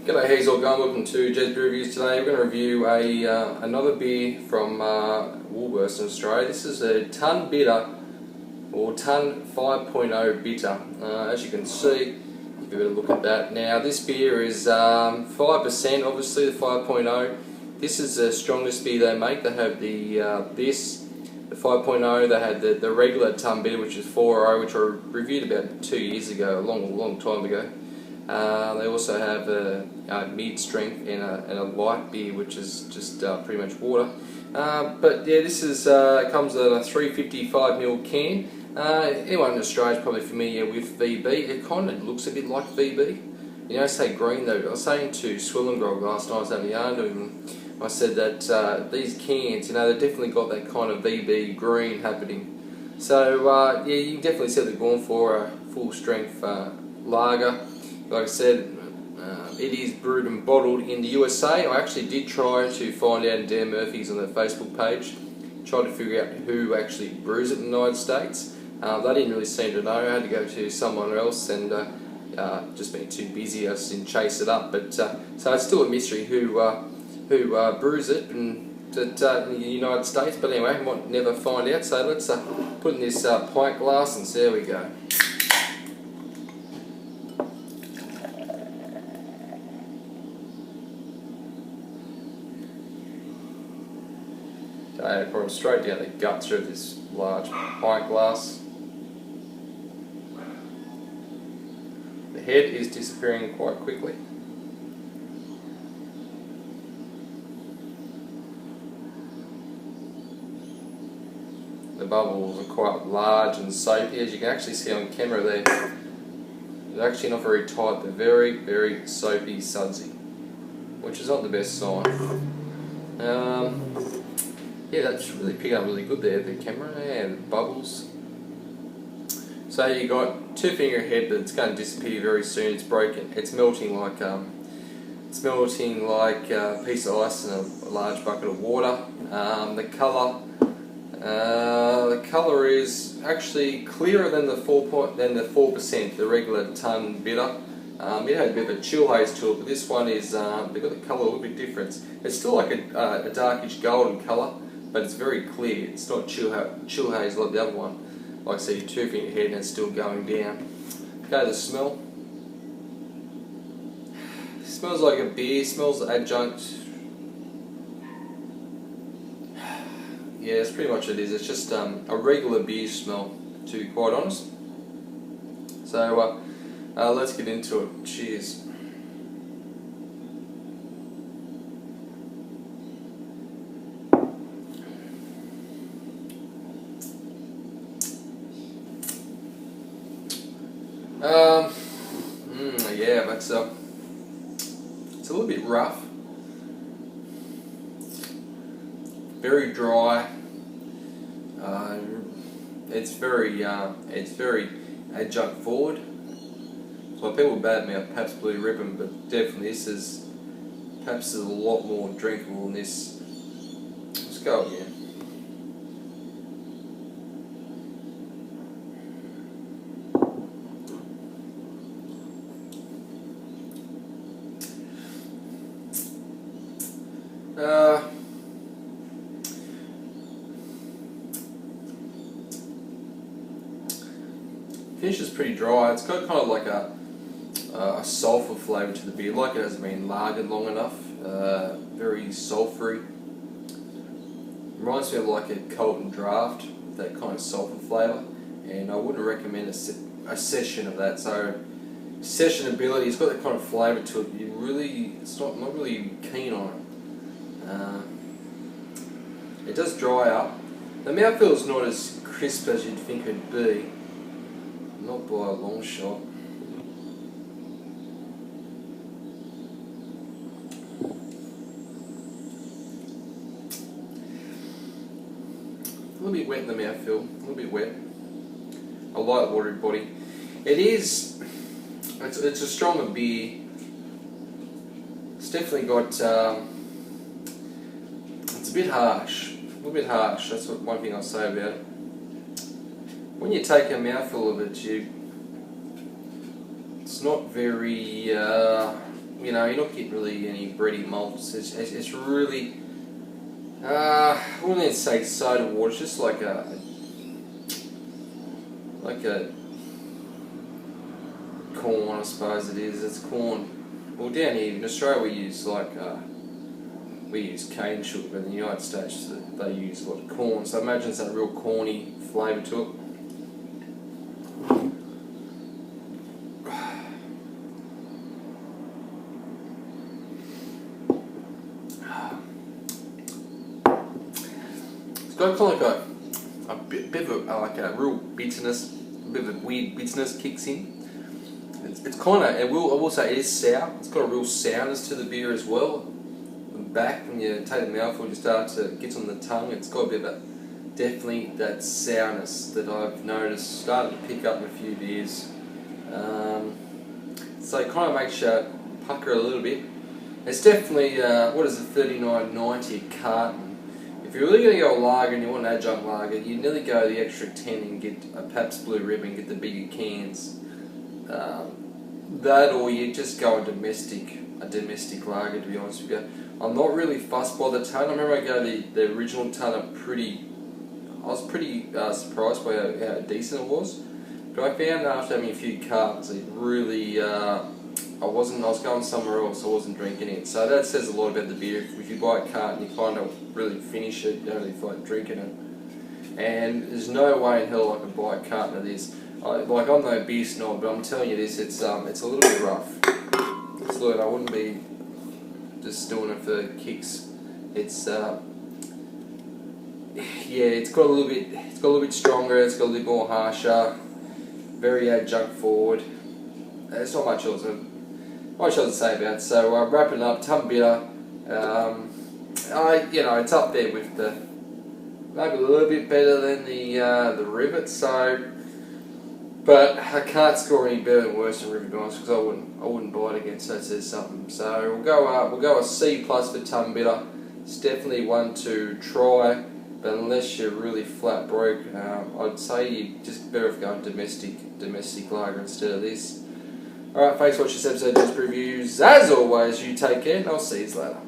G'day, how's it all going? Welcome to Gez Bitter Reviews. Today we're going to review another beer from Woolworths in Australia. This is a Ton Bitter, or Ton 5.0 Bitter. As you can see, give it a look at that. Now this beer is 5%, obviously the 5.0. This is the strongest beer they make. They have the 5.0, they had the regular Ton Bitter, which is 4.0, which I reviewed about 2 years ago, a long time ago. They also have a mid-strength and a light beer, which is just pretty much water. But yeah, this is comes in a 355ml can. Anyone in Australia is probably familiar with VB. It kind of looks a bit like VB. You know, say green though. I was saying to Swillengrog last night, I was having a yarn to him. I said that these cans, you know, they've definitely got that kind of VB green happening. So yeah, you can definitely see they're going for a full-strength lager. Like I said, it is brewed and bottled in the USA. I actually did try to find out in Dan Murphy's on their Facebook page, tried to figure out who actually brews it in the United States. They didn't really seem to know. I had to go to someone else, and just being too busy, I just didn't chase it up. But so it's still a mystery who brews it in the United States. But anyway, we might never find out. So let's put in this pint glass, and there we go. I pour it straight down the guts of this large pint glass. The head is disappearing quite quickly. The bubbles are quite large and soapy, as you can actually see on camera there. They're actually not very tight, they're very, very soapy, sudsy, which is not the best sign. Yeah, that's really picking up really good there, the camera, and the bubbles. So you got 2 finger head, but it's going to disappear very soon. It's broken. It's melting like a piece of ice in a large bucket of water. The colour is actually clearer than the 4%, the regular Ton Bitter. It had a bit of a chill haze to it, but this one is they've got the colour a little bit different. It's still like a darkish golden colour, but it's very clear. It's not chill haze like the other one. Like I said, you 2 finger head and it's still going down. Go to the smell. It smells like a beer. Smells adjunct. Yeah, that's pretty much what it is. It's just a regular beer smell, to be quite honest. So let's get into it. Cheers. Yeah, but it's a little bit rough, very dry. It's very adjunct forward. So people badmouth perhaps Blue Ribbon, but definitely this is perhaps a lot more drinkable than this. Let's go again. Finish is pretty dry. It's got kind of like a sulphur flavour to the beer, like it hasn't been lagered long enough. Very sulphury. Reminds me of like a Colton Draft, with that kind of sulphur flavour. And I wouldn't recommend a session of that. So sessionability, it's got that kind of flavour to it. It's not really keen on it. It does dry up. The mouthfeel is not as crisp as you'd think it'd be. Not by a long shot. A little bit wet in the mouthfeel, a little bit wet. A light watery body. It's a stronger beer. It's definitely got, it's a bit harsh. A little bit harsh, that's one thing I'll say about it. When you take a mouthful of it, it's not very you know, you're not getting really any bready malts. It's really, I wouldn't say soda water. It's just like a corn, I suppose it is. It's corn. Well, down here in Australia we use cane sugar, but in the United States they use a lot of corn. So imagine it's that real corny flavour to it. It's got kind of like a bit of a real bitterness, a bit of a weird bitterness kicks in. It's kind of, I will say it is sour. It's got a real sourness to the beer as well. Back when you take the mouthful, you start to get on the tongue. It's got a bit of definitely that sourness that I've noticed starting to pick up in a few beers. So it kind of makes you pucker a little bit. It's definitely what is it, $39.90 a carton. If you're really going to go lager and you want an adjunct lager, you nearly go the extra 10 and get a Pabst Blue Ribbon, get the bigger cans. That, or you just go a domestic lager, to be honest with you. I'm not really fussed by the ton. I remember I got the original ton I was pretty surprised by how decent it was. But I found after having a few cartons, it really, I was going somewhere else, I wasn't drinking it. So that says a lot about the beer. If you buy a carton, you kind of really finish it, you don't really feel like drinking it. And there's no way in hell I could buy a carton of this. I'm no beer snob, but I'm telling you this, it's a little bit rough. I wouldn't be just doing it for kicks. It's it's got a little bit stronger. It's got a little more harsher. Very adjunct forward. There's not much else to say about it. So wrapping up, Tum Bitter. It's up there with maybe a little bit better than the Rivet. So. But I can't score any better than worse than River Dice because I wouldn't buy it again. So that says something. So we'll go a C+ for Tum Bitter. It's definitely one to try, but unless you're really flat broke, I'd say you just better off going domestic lager instead of this. All right, thanks for watching this episode of Bitter Reviews. As always, you take care, and I'll see you later.